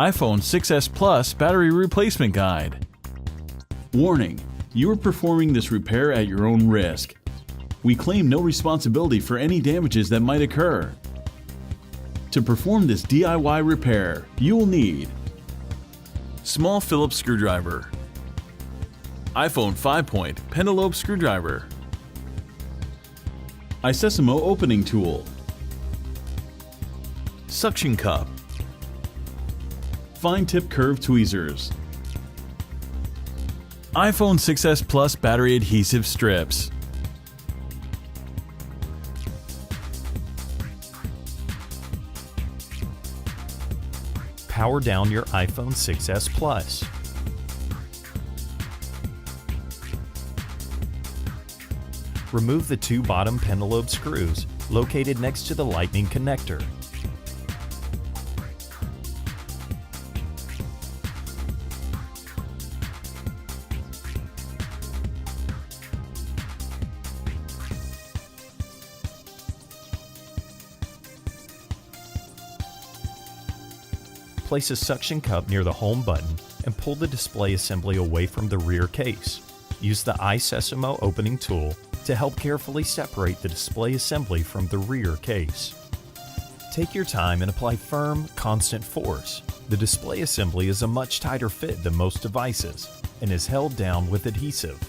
iPhone 6s Plus Battery Replacement Guide. Warning: you are performing this repair at your own risk. We claim no responsibility for any damages that might occur. To perform this DIY repair, you will need small Phillips screwdriver, iPhone 5-point pentalobe screwdriver, iSesamo opening tool, suction cup, fine tip curved tweezers, iPhone 6s Plus battery adhesive strips. Power down your iPhone 6s Plus. Remove the two bottom pentalobe screws located next to the lightning connector. Place a suction cup near the home button and pull the display assembly away from the rear case. Use the iSesamo opening tool to help carefully separate the display assembly from the rear case. Take your time and apply firm, constant force. The display assembly is a much tighter fit than most devices and is held down with adhesive.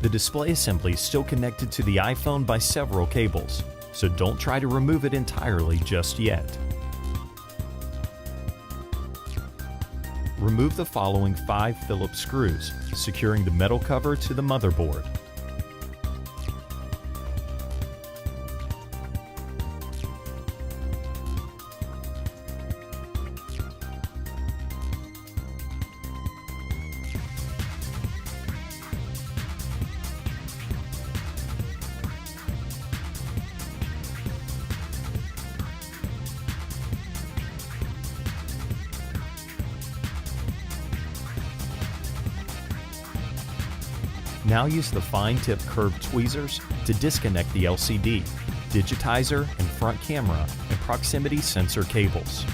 The display assembly is still connected to the iPhone by several cables, so don't try to remove it entirely just yet. Remove the following 5 Phillips screws, securing the metal cover to the motherboard. Now use the fine-tip curved tweezers to disconnect the LCD, digitizer and front camera and proximity sensor cables.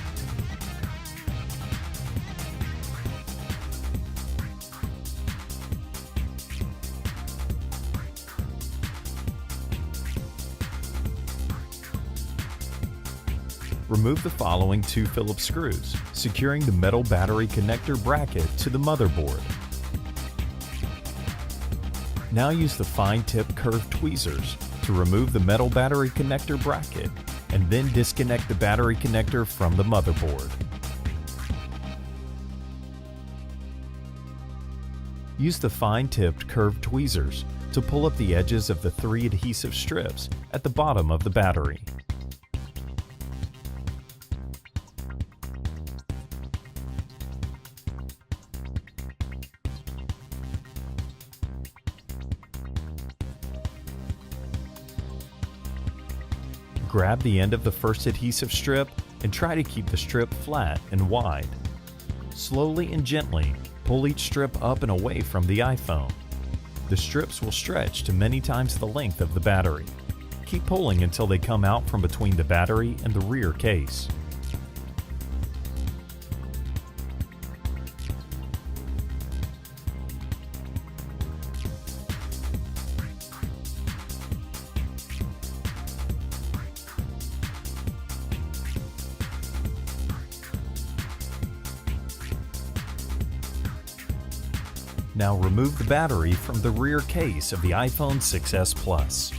Remove the following 2 Phillips screws, securing the metal battery connector bracket to the motherboard. Now use the fine-tip curved tweezers to remove the metal battery connector bracket and then disconnect the battery connector from the motherboard. Use the fine-tipped curved tweezers to pull up the edges of the 3 adhesive strips at the bottom of the battery. Grab the end of the first adhesive strip and try to keep the strip flat and wide. Slowly and gently, pull each strip up and away from the iPhone. The strips will stretch to many times the length of the battery. Keep pulling until they come out from between the battery and the rear case. Now remove the battery from the rear case of the iPhone 6s Plus.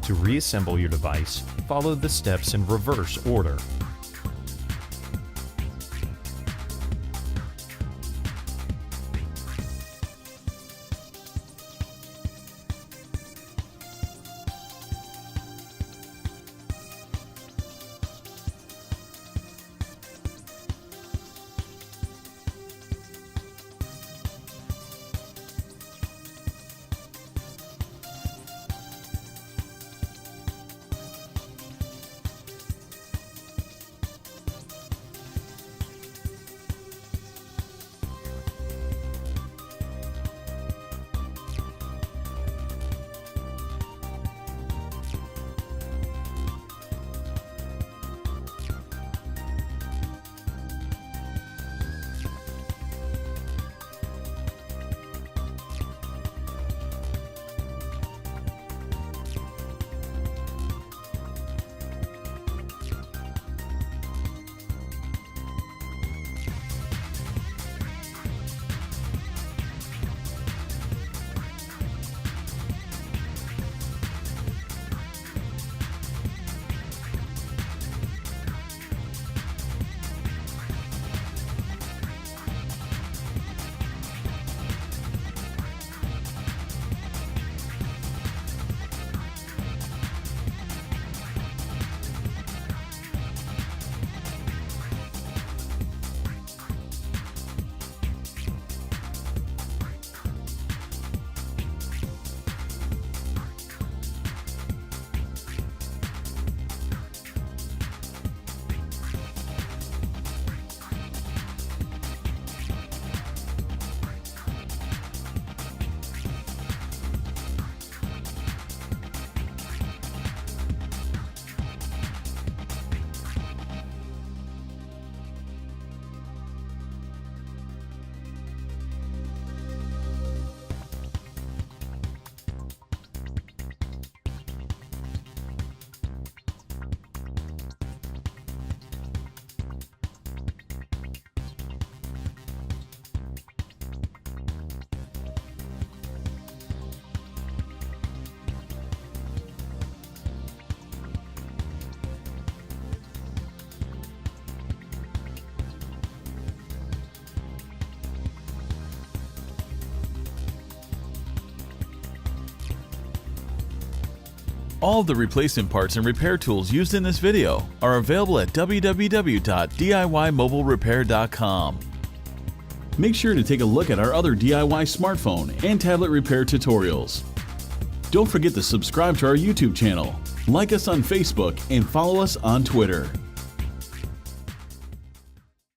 To reassemble your device, follow the steps in reverse order. All of the replacement parts and repair tools used in this video are available at www.DIYMobileRepair.com. Make sure to take a look at our other DIY smartphone and tablet repair tutorials. Don't forget to subscribe to our YouTube channel, like us on Facebook, and follow us on Twitter.